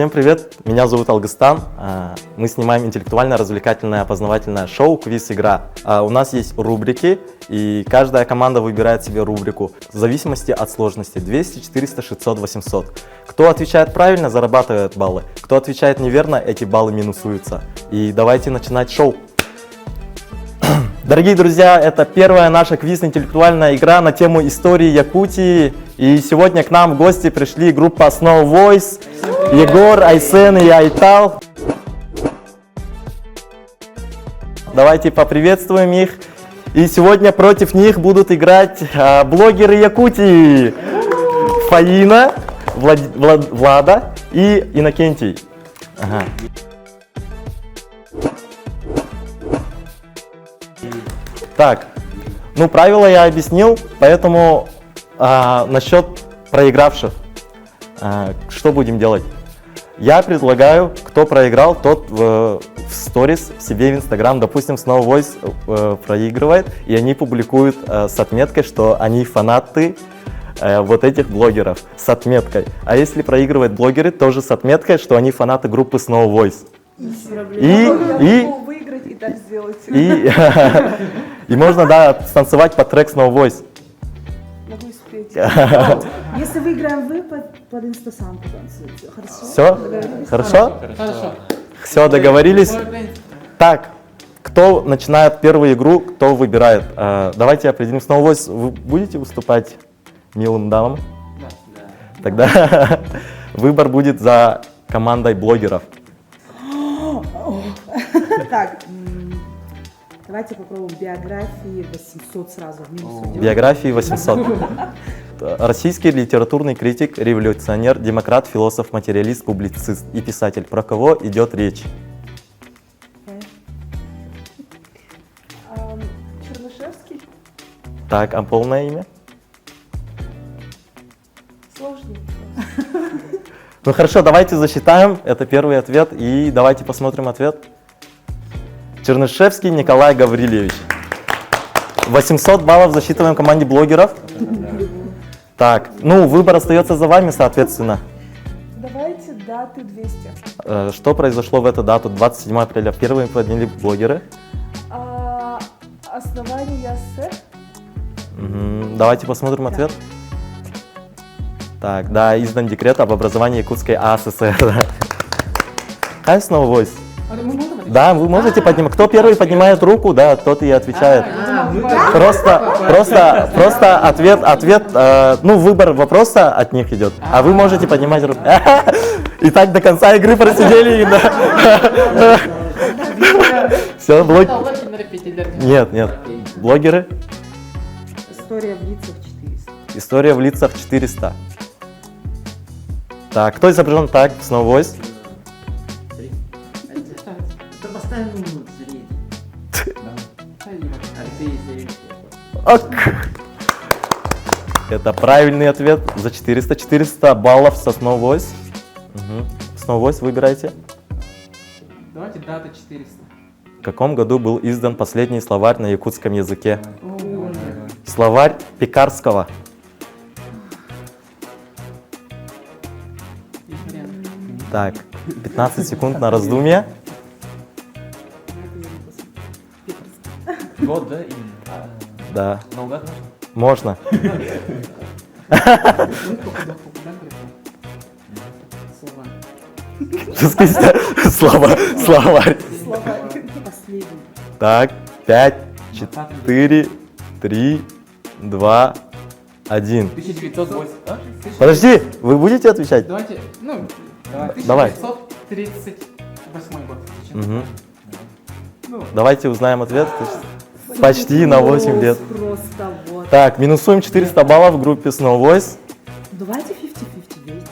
Всем привет, меня зовут Алгыстан. Мы снимаем интеллектуально-развлекательное опознавательное шоу «Квиз-игра». У нас есть рубрики, и каждая команда выбирает себе рубрику в зависимости от сложности: 200, 400, 600, 800. Кто отвечает правильно, зарабатывает баллы. Кто отвечает неверно, эти баллы минусуются. И давайте начинать шоу. Дорогие друзья, это первая наша квиз-интеллектуальная игра на тему истории Якутии. И сегодня к нам в гости пришли группа Snow Voice, Егор, Айсен и Айтал. Давайте поприветствуем их. И сегодня против них будут играть блогеры Якутии. Фаина, Влада и Иннокентий. Ага. Так, ну правила я объяснил, поэтому насчет проигравших, что будем делать? Я предлагаю, кто проиграл, тот в сторис себе в Инстаграм, допустим, Snow Voice проигрывает, и они публикуют с отметкой, что они фанаты вот этих блогеров, с отметкой. А если проигрывают блогеры, тоже с отметкой, что они фанаты группы Snow Voice. И так сделать. И можно, да, станцевать под трек Snow Voice. Могу спеть. Если выиграем вы, под инстасамку танцуете. Хорошо? Все? Хорошо? Хорошо. Все, договорились? Так, кто начинает первую игру, кто выбирает? Давайте определим. Snow Voice, вы будете выступать милым дамам? Да. Тогда выбор будет за командой блогеров. Так, давайте попробуем биографии 800 сразу в минус уйдем. Биографии 800. Российский литературный критик, революционер, демократ, философ, материалист, публицист и писатель. Про кого идет речь? Чернышевский? Так, а полное имя? Сложный. Ну хорошо, давайте засчитаем. Это первый ответ. И давайте посмотрим ответ. Чернышевский Николай Гаврилевич. 800 баллов засчитываем команде блогеров. Так, ну выбор остается за вами, соответственно. Давайте даты 200. Что произошло в эту дату? 27 апреля. Первыми подняли блогеры. Основание СЭ? Давайте посмотрим ответ. Так, да, издан декрет об образовании Якутской АССР. Хай Snow Voice. Да, вы можете поднимать. Кто первый поднимает руку, да, тот и отвечает. Просто ответ, ну, выбор вопроса от них идет. А вы можете поднимать руку. И так до конца игры просидели. Все, блогеры. Нет, блогеры. История в лицах 400. История в лицах 400. Так, кто изображен так, Snow Voice? Это правильный ответ за 400. 400 баллов со Snow Voice. Snow Voice выбирайте. Давайте дата 400. В каком году был издан последний словарь на якутском языке? Словарь Пекарского. Так, 15 секунд на раздумье. Год, да? Да, Наугад можно. Словарь. Последний. Так, 5, 4, 3, 2, 1. 1980. Подожди, вы будете отвечать? Давайте, ну, Давай. 1938 год. Давайте узнаем ответ. Почти на 8 лет. Просто вот. Так, минусуем 400 баллов в группе Snow Voice. Давайте 50-50,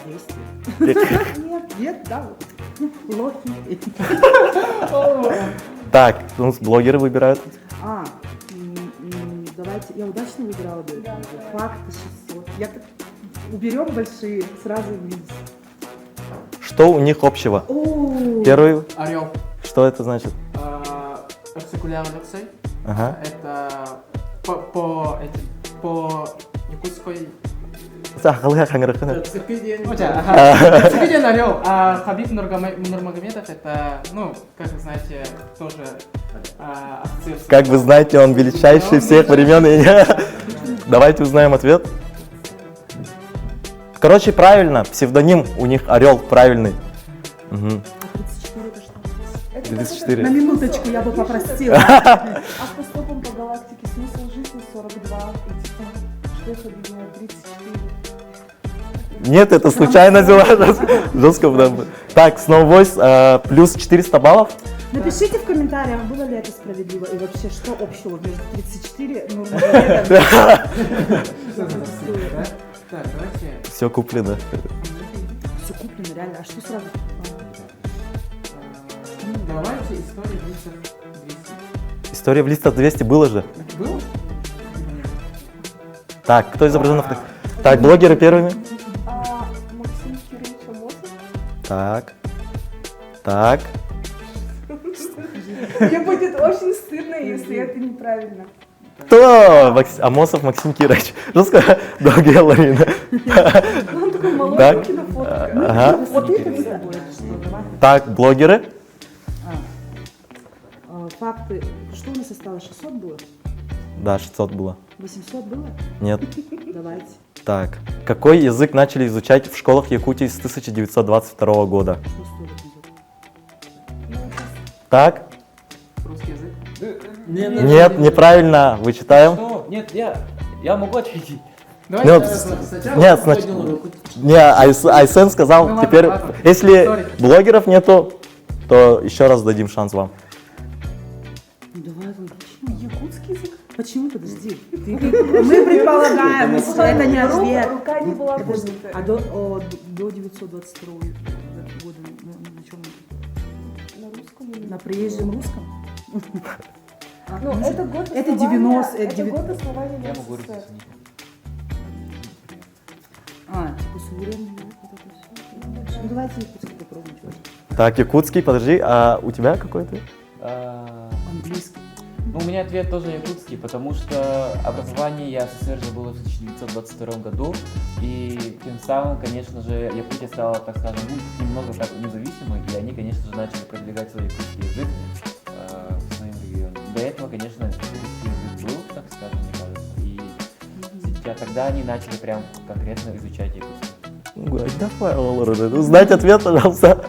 200. Нет, да. Лохи. Так, ну, блогеры выбирают. Давайте, я удачно выбирала, да? Факты 600. Уберем большие, сразу вниз. Что у них общего? Первый. Орел. Что это значит? Артикулярный акцент. Ага. Это по якутской Циркидиан орел. А Хабиб Нурмагомедов это, ну, как вы знаете, тоже ассоциируется. Как вы знаете, он величайший всех времен. Давайте узнаем ответ. Короче, правильно, псевдоним у них орел правильный. Мгм. А 34 это что? Это 34. На минуточку я бы попросила. автостопом по галактике, смысл жизни 42. И типа, что их объединяет 34? Нет, это случайно взяла. Жестко. Да. Так, Snow Voice плюс 400 баллов. Напишите в комментариях, было ли это справедливо и вообще, что общего между 34 Нурмагомедовым. Так, давайте. Все куплено. Все куплено, реально. А что сразу? Давайте историю лица 200. История в листах 200 было же. Было? Так, кто изображен на фото? Так, блогеры первыми. Максим Кириллович Амосов? Так. Так. Мне будет очень стыдно, если это неправильно. Кто? Амосов Максим Кирович. Жестко. Долгая лавина. Он такой молоденький на фото. Ага. Вот это всегда будет. Так, блогеры. Факты. Что у нас осталось? 600 было? Да, 600 было. 800 было? Нет. Давайте. Так. Какой язык начали изучать в школах Якутии с 1922 года? Что стоит язык? Так. Русский язык. Нет, неправильно. Вычитаем. Что? Нет, я могу ответить. Давайте Нет, сначала. нет, не, Айсен сказал, Ну ладно, теперь, ладно. если Сори. блогеров нету, то еще раз дадим шанс вам. Ну давай логично. Якутский язык? Почему? Подожди. Мы предполагаем, это не ответ. Рука не была поднята. А до 922 года на чем? На русском или На приезжем русском? Ну, это год Это основания- 90, это год основания Я могу СССР. разъяснить. Типа суверенный язык, вот это все. Ну давайте якутский попробуем. чего ж. Так, якутский, подожди, а у тебя какой-то? Английский. Ну, у меня ответ тоже якутский, потому что образование СССР же было в 1922 году, и тем самым, конечно же, Якутия стала, так скажем, немного так независимой, и они, конечно же, начали продвигать свой якутский язык в своем регионе. До этого, конечно, русский язык был, так скажем, мне кажется, и тогда они начали прям конкретно изучать якутский. Давай, узнать ответ, пожалуйста.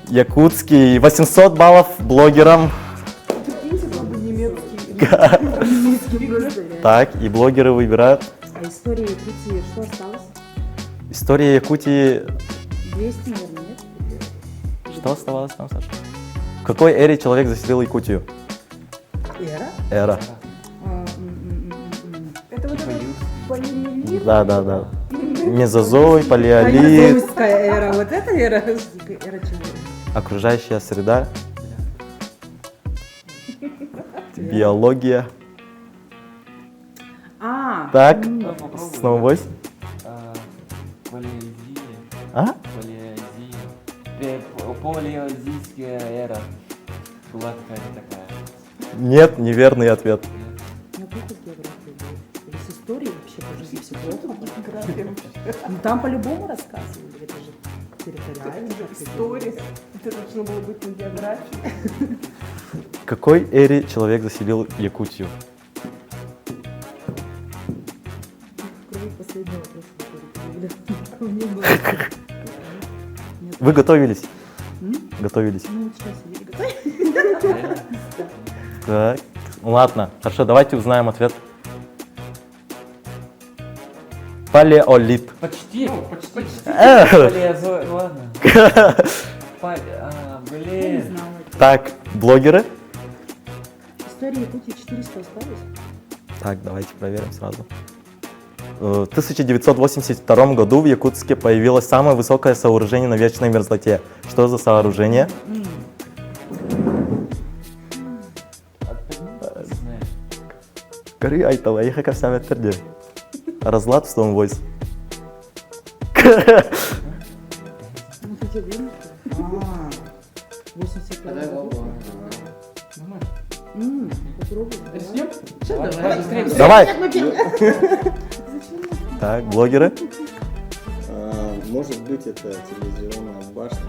Якутский, 800 баллов блогерам. Прикиньте, был бы немецкий. Английский просто реально. Так, и блогеры выбирают. А история Якутии что осталось? История Якутии. 200, наверное, нет? Что оставалось там, Саша? В какой эре человек заселил Якутию? Эра? Эра. Это вот этот полимелит. Да. Мезозой, палеолит, Палеозойская эра. Вот это эра? Эра чего? окружающая среда, биология. Так, Snow Voice. Палеозия. А? Палеозийская эра. Была какая-то такая. Нет, неверный ответ. У меня плохо с географией было. Или с историей вообще по жизни все плохо. Ну там по-любому рассказывали. Это же территориально. История. Это должно было быть на географии. В какой эре человек заселил Якутию? Открой последний вопрос, который мне было. Вы готовились? М? Готовились. Ну, сейчас я готова. Так, ладно, хорошо, давайте узнаем ответ. Палеолит. Почти. Почти. Палеозой. Ладно. Я не Блин. знала. Так, блогеры. История Якутии 400 осталось? Так, давайте проверим сразу. В 1982 году в Якутске появилось самое высокое сооружение на вечной мерзлоте. Что за сооружение? Коры айтала, я как вся ветерде. Разлад в Snow Voice. Ну, ты тебе время? 82 Давай году. голову. Нормально. Попробуй. Рискнем? Давай, Давай. быстрее. Давай! Зачем Так, блогеры. Может быть, это телевизионная башня.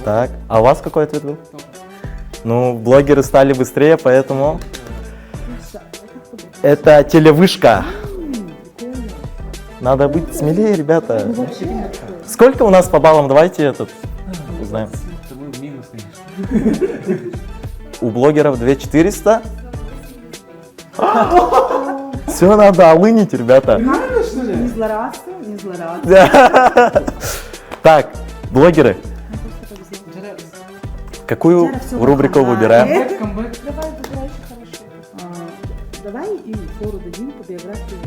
Так, а у вас какой ответ был? Ну, блогеры стали быстрее, поэтому это телевышка. Надо быть смелее, ребята. Сколько у нас по баллам? Давайте этот узнаем. Это мы в минус, конечно. У блогеров 2400. Все надо олынить, ребята. Не злорадствуй, не злорадствуй. Так, блогеры. Какую рубрику выбираем? Камбэк. Давай, выбирай еще хорошо. Давай и фору дадим по биографии.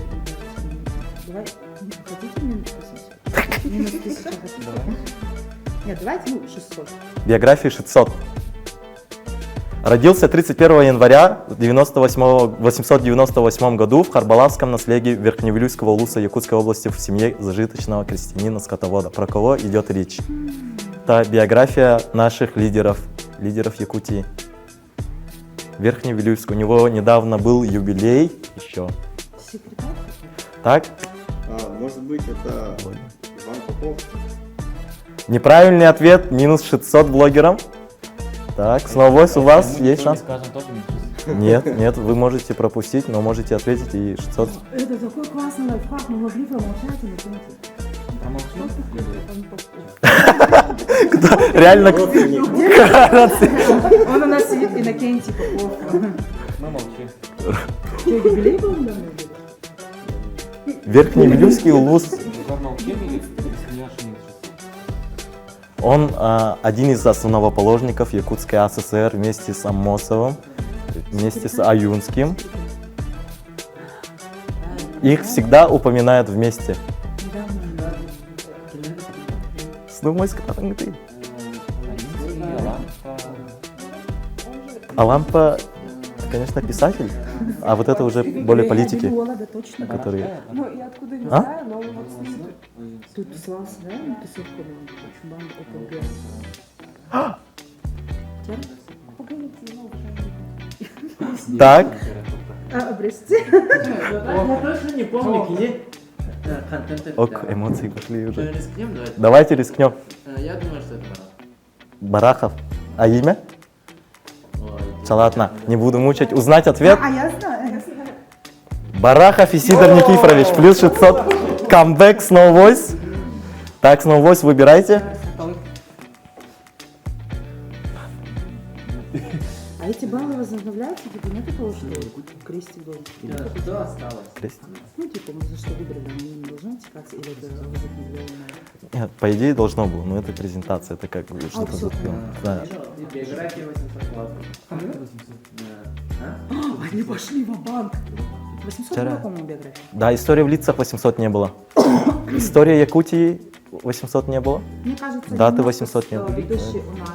Давай, не хотите минус 1000? Минус 1000 хотите? Нет, давайте, 600. Биографии 600. Родился 31 января 898 году в Харбалавском наследии Верхневилюйского улуса Якутской области в семье зажиточного крестьянина-скотовода. Про кого идет речь? Это биография наших лидеров Якутии. Верхневилюйск. У него недавно был юбилей еще. Секретарь? Так? Может быть, это Иван Попов. Неправильный ответ. Минус 600 блогерам. Так, снова у вас Мы есть ничего не шанс? скажем, тоже минус. Нет, вы можете пропустить, но можете ответить и 600. Это такой классный лайфхак, мы могли промолчать и не помните. Промолчим? Реально. Он у нас сидит, Иннокентий Попов. Мы молчим. Что, юбилей был недавно? Верхневилюйский улус. Мы молчим или смеешь минус 600? Он один из основоположников Якутской АССР вместе с Аммосовым, вместе с Аюнским. Их всегда упоминают вместе. А Лампа, конечно, писатель, а вот это уже более политики, Голода, точно. которые... Ну, я откуда не А? знаю, но вот смотрите. Тут слался, да? Тусовка была. Очень банда ОПГ. Погодите, ну, уже. Так, Прости. Я точно не помню, где контент. ок, эмоции пошли уже. Рискнем, давайте. Давайте рискнем. Я думаю, что это Барахов. А имя? Ладно, не буду мучать. Узнать ответ. А я знаю. Барахов Исидор Никифорович. Плюс 600. Камбэк, Snow Voice. Так, Snow Voice, выбирайте. А эти баллы возобновляются? Типа нет такого, что крестик должен? Что осталось? Ну, типа, мы за что выбрали, они не должны отсекаться или это возобновляемое? Нет, по идее должно было, но это презентация, это как бы что-то... всё. Да. Биография 800 классов. Они пошли в банк 800 Вчера. было, по-моему, биография. Да, история в лицах 800 не было. История Якутии 800 не было. Мне кажется, Даты немножко 800 не было. Ведущий у нас...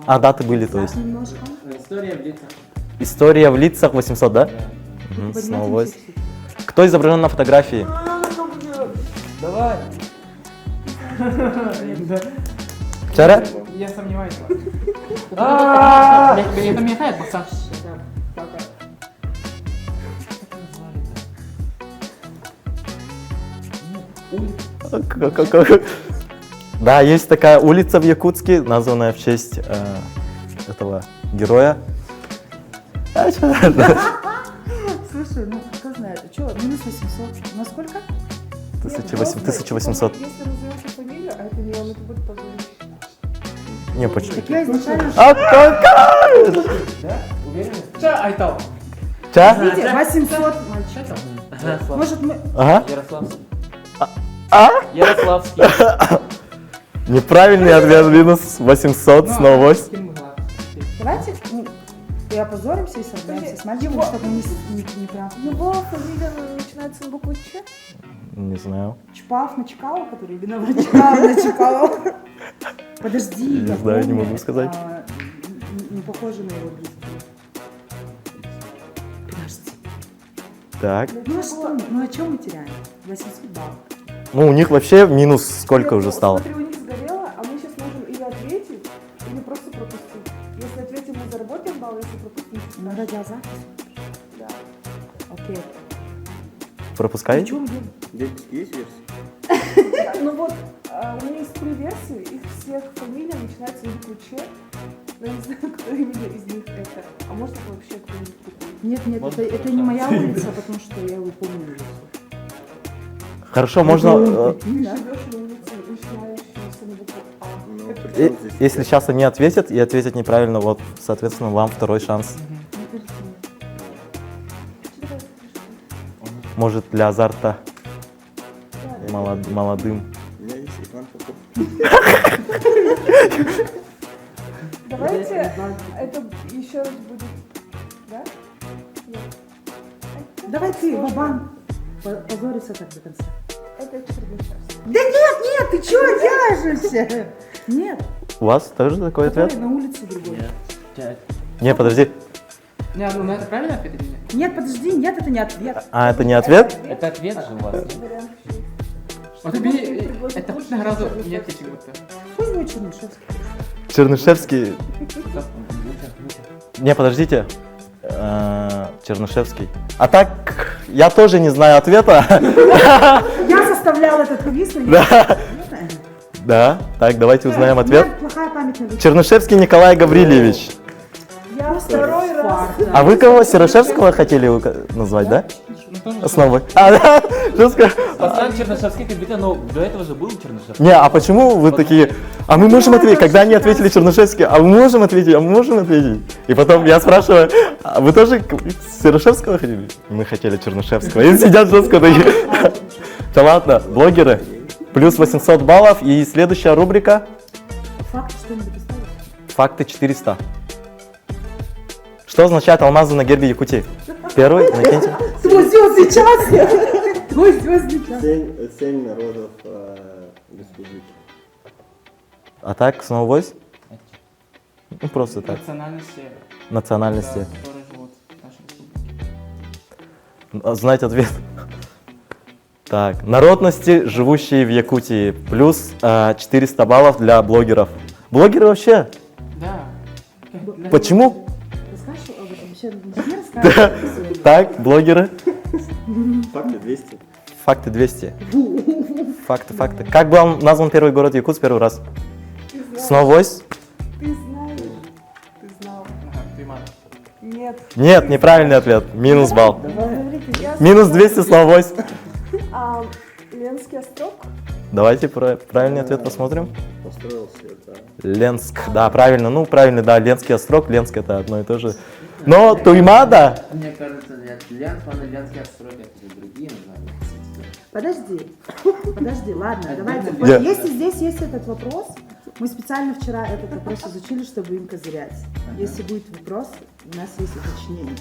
А, даты были, то есть. немножко. История в лицах. История в лицах 800, да? Мгм, Snow Поднимайте Voice. все. Кто изображен на фотографии? Давай. Вчера? Я сомневаюсь. Это мешает, пацан. Да, есть такая улица в Якутске, названная в честь этого героя. Слушай, ну кто знает, что, минус 800, на сколько? 1800. Если назовешь фамилию, а это не он, это будет позорить. Не, почти. Так я изначально... А какая? Че, Айтал? Ча? Смотрите, 800, мальчик. Может мы... Ага. Ярославский. А? Ярославский. Неправильный ответ, минус 800, Snow Voice. Давайте, ну, и опозоримся и сорвемся с мальчиком, чтобы не прям... Его фамилия начинается на букву Ч. Не знаю. Чпав на Чкалова, который виноват Чкалов на Чкалова. Подожди, Не я знаю, не помню, могу сказать. Не похоже на его близкого. Подожди. Так. Ну а что, ну о чем мы теряем? 800 баллов. Ну, у них вообще минус сколько уже стало? Смотри, у них сгорело, а мы сейчас можем или ответить, или просто пропустить. Если ответим, мы заработаем балл, если пропустим, Ну, радиозапись. да. Окей. пропускаете? Причем я- Есть версия? Ну вот, у меня есть 3 версии, их всех фамилия начинается на букву Ч, но я не знаю, кто именно из них это. А может это вообще кто-нибудь другой? Нет, нет, Вот это это не да. моя улица, потому что я его помню улицу. Хорошо, можно... Ты живешь на улице, начинающейся на букву А. Ну, Как- при чем здесь? Если сейчас они ответят и ответят неправильно, вот, соответственно, вам второй шанс. Мне кажется, нет. Может, для азарта молодым. У меня есть Иван Попов. Давайте это еще раз будет, да? Нет. Это Давай ты, сложно. Вабан, позориться так до конца. Это Чернышевский. Да нет, ты чего вяжешься? Нет, У вас тоже такой какой ответ? на улице другой. Не, подожди. Не, ну это правильный ответ или нет? Нет, подожди, нет, это не ответ. А, это не ответ? Это ответ же у вас. Вариант еще есть. Вот Можно тебе предложить это лучше хоть на разу Чернышевский. нет почему-то. Пусть будет Чернышевский. Чернышевский. Лучше. Не, подождите. Чернышевский. А так, я тоже не знаю ответа. Я составляла этот квиз, но Да. я... Да, так, давайте узнаем У меня ответ. плохая память на лицо. Чернышевский Николай Гаврильевич. Я второй раз. А вы кого, Серошевского хотели назвать, да? Ну, тоже Основой. А, да? Что сказать? Поставим Чернышевский капитан, но до этого же был Чернышевский. Не, а почему вы такие, а мы можем ответить, когда они ответили Чернышевский, а мы можем ответить, а мы можем ответить? И потом я спрашиваю, а вы тоже Серошевского хотели? Мы хотели Чернышевского. И сидят жестко такие. Да ладно, блогеры. Плюс 800 баллов. И следующая рубрика. Факт что-нибудь оставил? Факты 400. Что означает алмазы на гербе Якутии? Первый, накиньте. Твой звездный час! Твой звездный час. 7 народов республики. А так, снова войс? Ну, просто так. национальности, Национальности. которые живут в нашей республике. Знать ответ. Так, народности, живущие в Якутии. Плюс 400 баллов для блогеров. Блогеры вообще? Да. Почему? Расскажешь об этом? Вообще не расскажешь? Так, блогеры. Факты 200. Факты 200. Факты. Как был назван первый город Якутск первый раз? Ты знаешь, Снова войс? ты знаешь, ты знал. Ага, ты мат. Нет. Нет, неправильный ответ. Минус балл. Я Минус 200, снова войс. Ленский острог. Давайте правильный ответ посмотрим. Построился, да. Ленск. Да, правильно. Ну, правильно, да. Ленский острог. Ленск это одно и то же. Но Туймада. Мне кажется, нет, Ленсман и Ленский острог это другие названия. Подожди, ладно, давайте. Я- Вот если здесь есть этот вопрос, мы специально вчера этот вопрос изучили, чтобы им козырять. Если будет вопрос, у нас есть уточнение.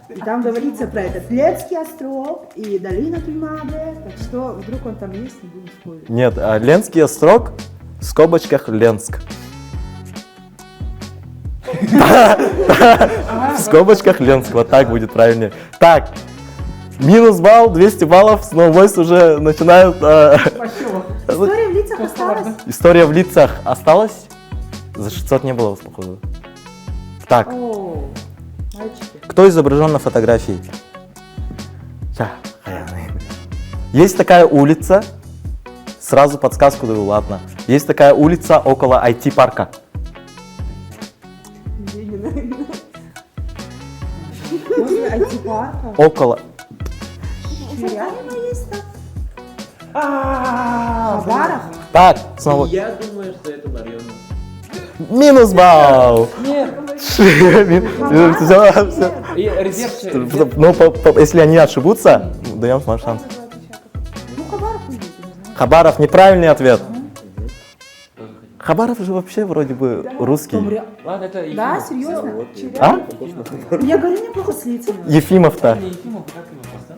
И там говорится про этот Ленский острог и долина Туймады, так что вдруг он там есть, не будем спорить. Нет, Ленский острог в скобочках Ленск. В скобочках Ленск, вот так будет правильнее. Так, минус балл, 200 баллов, снова войс уже начинают... История в лицах осталась? История в лицах осталась? За 600 не было, походу. Так, О, мальчики. кто изображен на фотографии? Есть такая улица, сразу подсказку даю, ладно. Есть такая улица около IT-парка. Возле IT-парка. Около. Реально есть так? Хабаров? Так, снова. Я думаю, что это Ларионов. Минус балл. Нет. Всё. И резерв... Ну, если они ошибутся, даем вам шанс. Ну, Хабаров не видит, не знаю. Хабаров неправильный ответ. Хабаров же вообще вроде бы русский. Ладно, это Да, Ефимов. серьезно? А? Я говорю, неплохо с лицами. Ефимов-то. Не Ефимов, как его просто?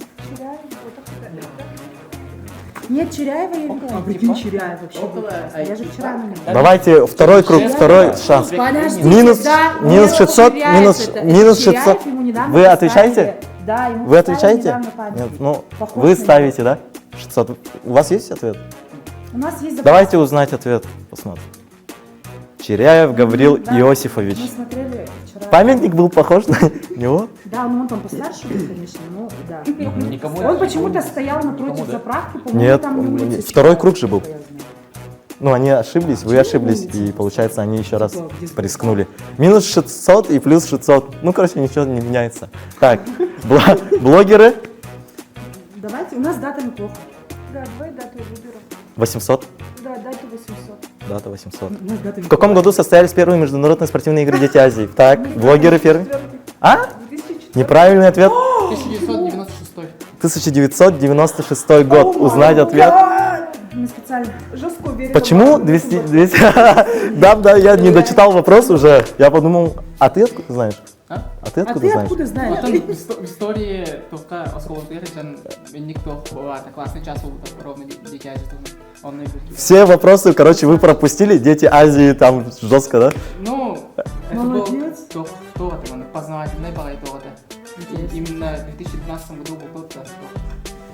Нет, Черяева я не говорю. Прикинь, Черяев вообще. Около Я же вчера на него. Давайте второй круг, второй шанс. Подождите, Минус- да, минус нет, 600, Черяев минус- это- минус Черяев 600. ему недавно Вы поставили. отвечаете? Да, ему Вы поставили отвечаете? недавно памятник. Нет, ну, Похож вы на ставите, да? 600. У вас есть ответ? У нас есть Давайте узнать ответ, посмотрим. Черяев Гаврил Да. Иосифович. Мы смотрели вчера. Памятник был похож на него? Да, ну он там постарше был, конечно, но да. Никому Он почему-то стоял напротив Никому, да? заправки, по-моему, Нет, там не улица второй Чапаева, круг же был. насколько я знаю. Ну, они ошиблись, вы ошиблись, и получается, они еще раз порискнули. Минус 600 и плюс 600. Ну, короче, ничего не меняется. Так, блогеры Давайте, у нас дата неплохо. Да, давай дату я выберу. 800. Да, дату 800. Дата 800. У нас дата В каком году состоялись первые международные спортивные игры «Дети Азии»? Так, блогеры первые. А? 2004. Неправильный ответ. 1996. 1996 год. Узнать ответ. Мы специально. Жестко уверена. Почему 200? Да, я не дочитал вопрос уже. Я подумал, а ты откуда знаешь? А? А ты А откуда ты знаешь? откуда знаешь? Потом в истории только осколок Жан никто ладно, классный час был ровно Дикий Азии. Он не был. Все вопросы, короче, вы пропустили. Дети Азии, там жестко, да? Ну, это был Молодец. то, познавательный был и то. Именно в 2012 году был тот,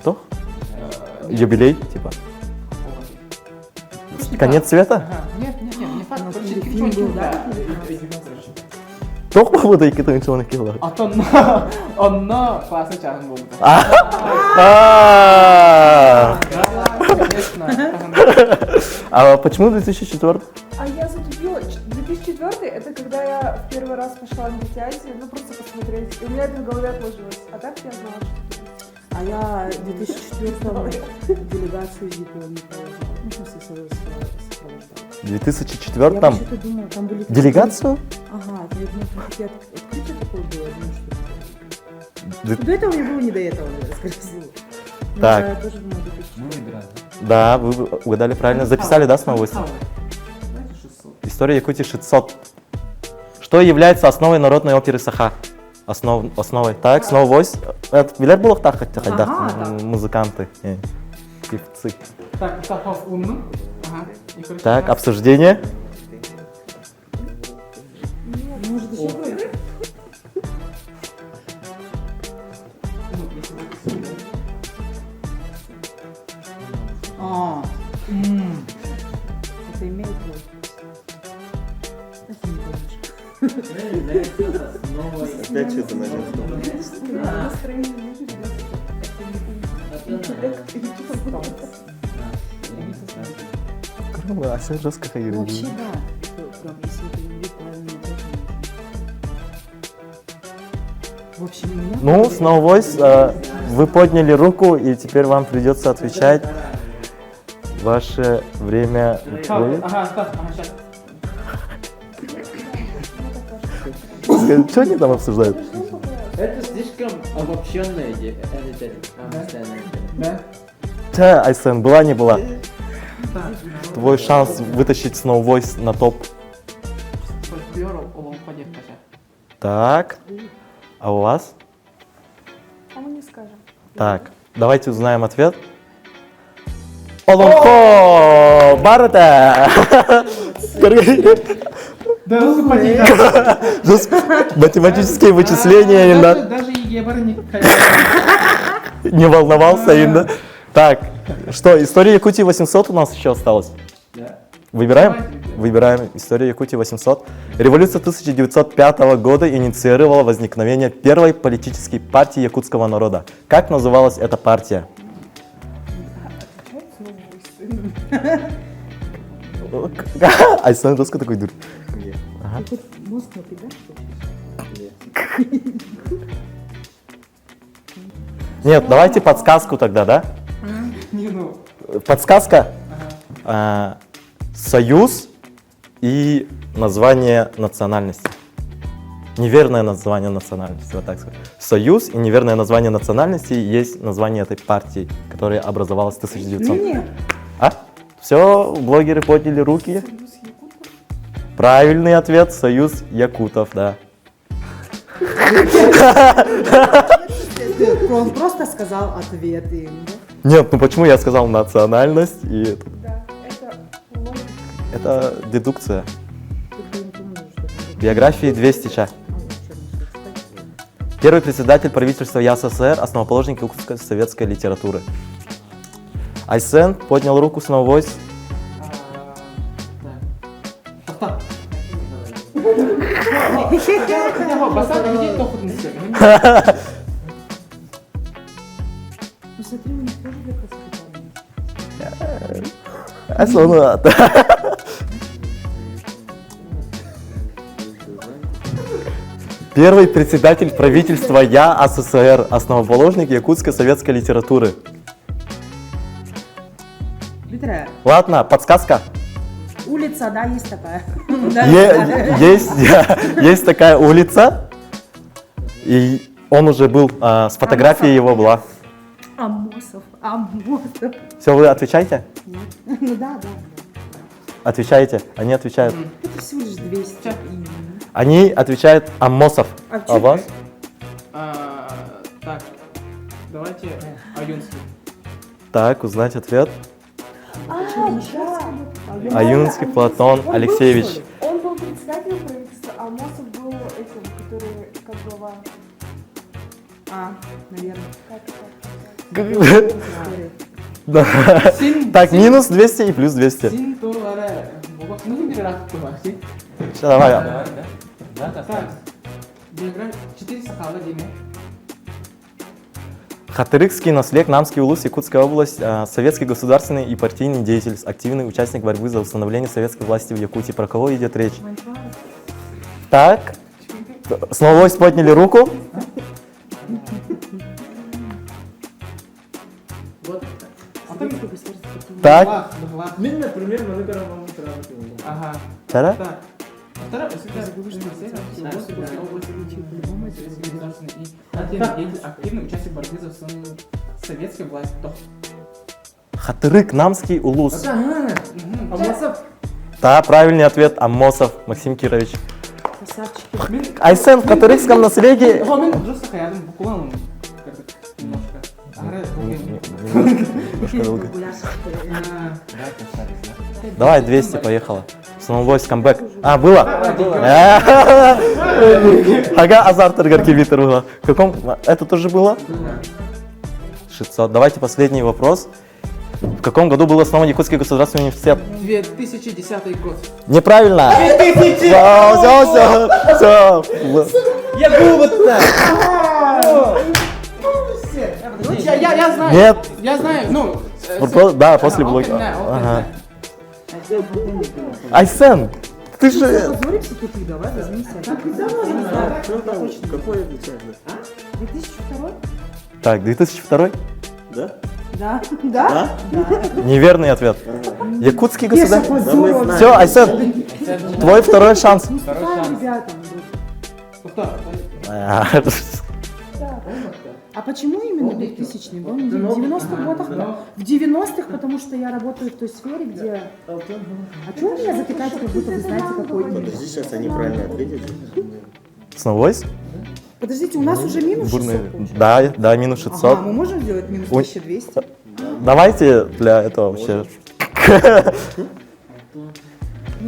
Кто? Юбилей, типа. Конец света? Ага. Нет, не факт. У нас Короче, фильм был, да? Кто повода и кетен чего накидал? Он классный час был. Конечно. А почему 2004? А я затупила. 2004 это когда я в первый раз пошла на Дети Азии, ну просто посмотреть. И у меня это в голове отложилось. А так я знала, что А я в 2004-м делегацию из Японии провожала. Ну, в смысле, сопровождала. В Я 2004 там вообще-то думала, там были... делегацию? Ага, это я думала, какие открытие такое было, ну что Д- до этого мне было не до этого, скорее всего. Но Так. Я тоже думала, 2004. Мы выбираем. Да, вы угадали правильно. Записали, да, снова? Давайте 600. История Якутии 600. Что является основой народной оперы Саха? Основой. Так, снова вось. Это Вилер было так, хотя Ага, да. музыканты, певцы. Так, Сахов умный. Ага. И, короче, Так, у нас- обсуждение. Может, еще будет? А, это имеет логику. Это не помнишь. Опять что-то на настроение не видно. А все жестко ходили. Вообще, да. Прям, если это не правильно, в общем, у меня... Ну, снова войс. Вы подняли руку, и теперь вам придется отвечать. Ваше время выходит. Ага, ага, сейчас. Что они там обсуждают? Это слишком обобщенная идея. Да? Че, Айсен, была не была? Твой шанс вытащить Snow Voice на топ. Фольклор улом ходит, каже. Так, а у вас? А мы не скажем. Так, давайте узнаем ответ. Олонхо! Барата! Да, господи, Математические вычисления именно. Даже Егор не... Не волновался именно. Так, что, история Якутии 800 у нас еще осталось? Да. Выбираем? Давайте. Выбираем историю Якутии 800. Революция 1905 года инициировала возникновение первой политической партии якутского народа. Как называлась эта партия? Айсан жестко такой дур. Ты хоть мозг напрягаешь? Нет, давайте подсказку тогда, да? Не, ну... Подсказка. Союз и название национальности. Неверное название национальности, вот так сказать. Союз и неверное название национальности есть название этой партии, которая образовалась в 1900. Нет. А? Все, блогеры подняли руки. Правильный ответ — Союз якутов, да. Он просто сказал ответ им, да? Нет, ну почему я сказал национальность и это? Да, это логика. Это дедукция. Только не помню, что это. Биографии 200 ча. Первый председатель правительства ЯССР, основоположник якутской советской литературы. Айсен поднял руку с Snow Voice. Хотя бы басар людей то хоть не все. Ну смотри, у них тоже для красоты. Первый председатель правительства Я СССР, основоположник якутской советской литературы. Битра, Ладно, подсказка. улица, да, есть такая. Есть такая улица, и он уже был, с фотографией его была. Амосов. Все, вы отвечаете? Ну да. Отвечаете? Они отвечают. Это всего лишь 200. Они отвечают Амосов. А А вас? Так, давайте Аюнский. Так, узнать ответ. Да. Аюнский Платон Он был, Алексеевич. что ли? Он был председателем правительства, а Мосов был этим, который как глава. Наверное. Да. Так, минус 200 и плюс 200. Син Турваре. Ну, не раз Турваре. Сейчас, давай. Да, да. Так, биография 4 сахала Диме. Хатырыкский наслед, Намский улус, Якутская область, советский государственный и партийный деятель, активный участник борьбы за установление советской власти в Якутии. Про кого идет речь? Так, снова подняли руку. Вот. Так, Мен, например, много раз вам сразу. Ага. Тара? Так. Вторая, активный участник борьбы за советской власти. Хатырык, Намский улус. Амосов. Да, правильный ответ Амосов Максим Кирович. Красавчики. Айсен в хатырыкском наследии. Мен просто хаядым буквально немножко. Давай, 200, поехала. Снова камбэк. А, было? Ага, азарт Гаркивитер было. В каком? Это тоже было? 600. Давайте последний вопрос. В каком году был основан Якутский государственный университет? 2010 год. Неправильно! Все. Я был вот так. Я знаю. Нет. Я знаю, ну... Да, после блока. Ага. Айсен, ты же... Позоримся тут, давай, возьми себя. Какой отвечает? 2002? Так, 2002? Да? Да. Да? Неверный ответ. Якутский государственный... Позор. Все, Айсен, твой второй шанс. Ребята. А почему именно 2000 год? В 90-х годах? В 90-х, потому что я работаю в той сфере, где... А чего вы меня затыкаете, как будто вы знаете, какой именно? Подожди, сейчас они правильно ответят. Снова? Подождите, у нас уже минус 600 получается. Да, минус 600. Ага, мы можем сделать минус Ой. 1200? Давайте для этого вообще...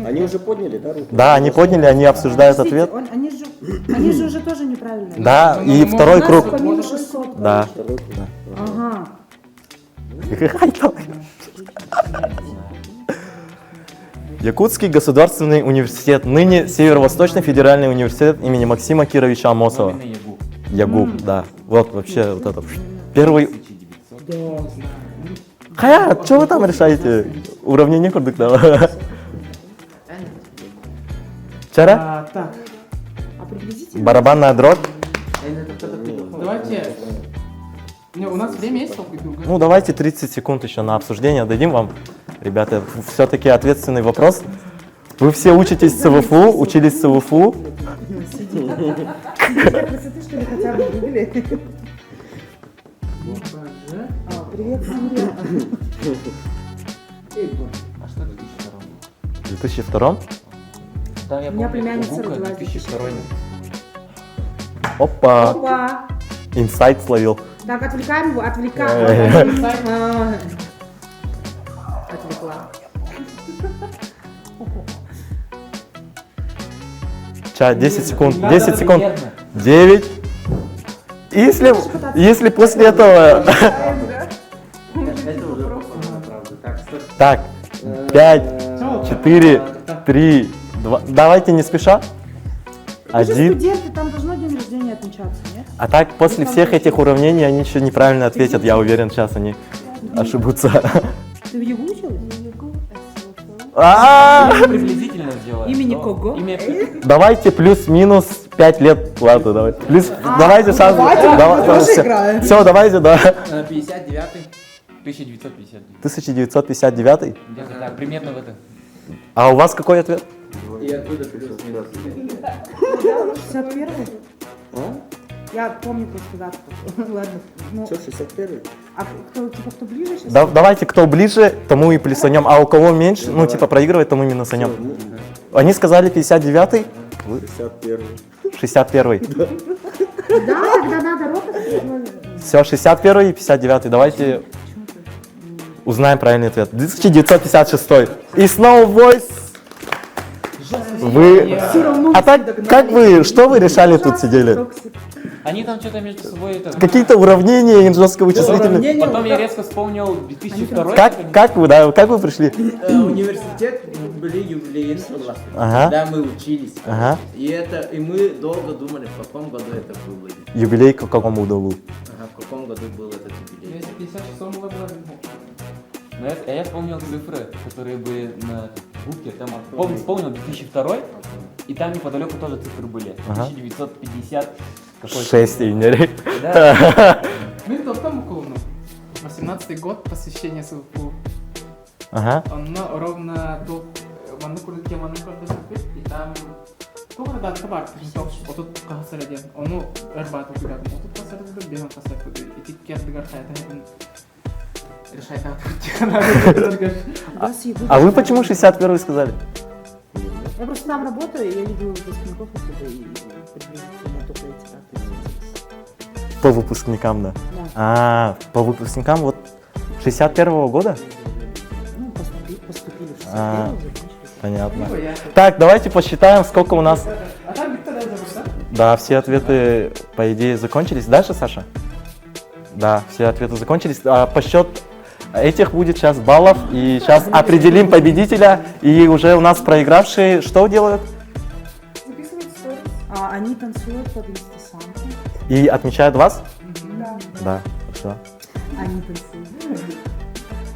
Они уже подняли, да, руку? Да, они подняли, они обсуждают ответ. Подождите, они же уже тоже неправильно. Да, и второй круг. По минус 600. Да. Ага. Якутский государственный университет, ныне Северо-Восточный федеральный университет имени Максима Кировича Амосова. Именно Ягу. Ягу, да. Вот вообще вот это. Первый... Хая, что вы там решаете? Уравнение курдык, Вчера? Так, А приблизительно? Барабанная дробь. давайте... Не, у нас время есть сколько друга? Ну, давайте 30 секунд еще на обсуждение дадим вам. Ребята, все-таки ответственный вопрос. Вы все учитесь в ЦВФУ, учились в ЦВФУ. Для красоты, что ли, хотя бы гугли? Привет, Сирия. А что 2002? В 2002? Да, я У меня помню, племянница Гука родилась в 2002. Опа, Опа. инсайт словил. Так, отвлекаем его, отвлекаем. Отвлекла. Сейчас, 10 секунд, 10 секунд. Верно. 9. Если после этого... Это уже похоже, правда. Так, стоп. Так, 5, 4, 3, 2. Давайте не спеша. Вы же Один. студенты, там должно день рождения отмечаться, нет? А так, после всех этих уравнений они еще неправильно ответят. Я уверен, сейчас они ошибутся. Ты в ЕГУ училась? А! Приблизительно сделаем. Имени но кого? Имя Давайте плюс-минус 5 лет. Ладно, давайте. Давайте шанс. тоже играем. Все, давайте, да. 59-й. 1959. 1959. Где-то так, примерно в это. А у вас какой ответ? И оттуда плюс-минус. 61-й? Я помню просто дату. Ладно. Ну, Что, 61-й? а кто ближе сейчас? Давайте, кто ближе, тому и плюсанем. А у кого меньше, ну, типа, проигрывает, тому минусанем. Они сказали 59-й, 61-й. 61-й. Да, тогда надо ропот. Все, 61-й и 59-й. Давайте узнаем правильный ответ. 1956. И снова Voice. Вы... А так, как вы, что вы решали тут сидели? Они там что-то между собой это... Какие-то уравнения инженерно-вычислительные? Потом я резко вспомнил 2002. Как вы, да, как вы пришли? Университет были юбилейные классы. Ага. Да, мы учились. Ага. И мы долго думали, в каком году это было. Юбилей к какому году был? Ага, в каком году был этот юбилей. Если 56-м было бы Но я вспомнил цифры, которые были на букве. Там, вспомнил 2002, и там неподалеку тоже цифры были. Ага. 1950 какой-то. 6 июня. Да. Ну, это там около, 18-й год посвящения СВПУ. Ага. Он ровно до тем и там да, табак, отут кахасырден, onu ырбат убирадым, отут кахасырды, беган кахасырды, и тикер дыгархайта, решайта. А вы почему 61-й сказали? Я просто там работаю, и я видела выпускников оттуда, и приблизительно только эти даты. По выпускникам, да? Да. А, по выпускникам вот 61-го года? Ну, поступили в 61 А. закончили. Понятно. Так, давайте посчитаем, сколько у нас... А там Виктор Эзер, да? Да, все ответы, по идее, закончились. Дальше, Саша? Да, все ответы закончились. А по счету этих будет сейчас баллов. И сейчас определим победителя. И уже у нас проигравшие что делают? Записывать сторис. А они танцуют под инстасамку. И отмечают вас? Да. Да, хорошо. Они танцуют.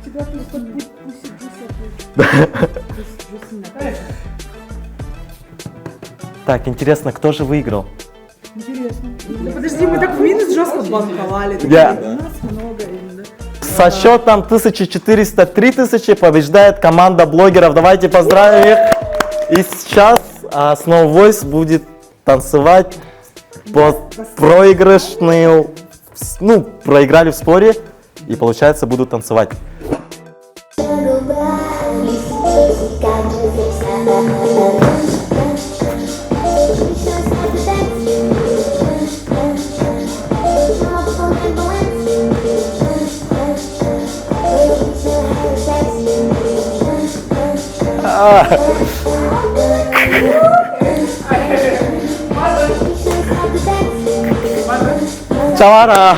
Тебя просто пусть. Так, интересно, кто же выиграл? Интересно. Ну, подожди, мы так в минус жестко банковали. Я- У нас много именно. Со счетом 1400-3000 побеждает команда блогеров. Давайте поздравим их. И сейчас Snow Voice будет танцевать под проигрышную... Ну, проиграли в споре и, получается, будут танцевать. Чавара!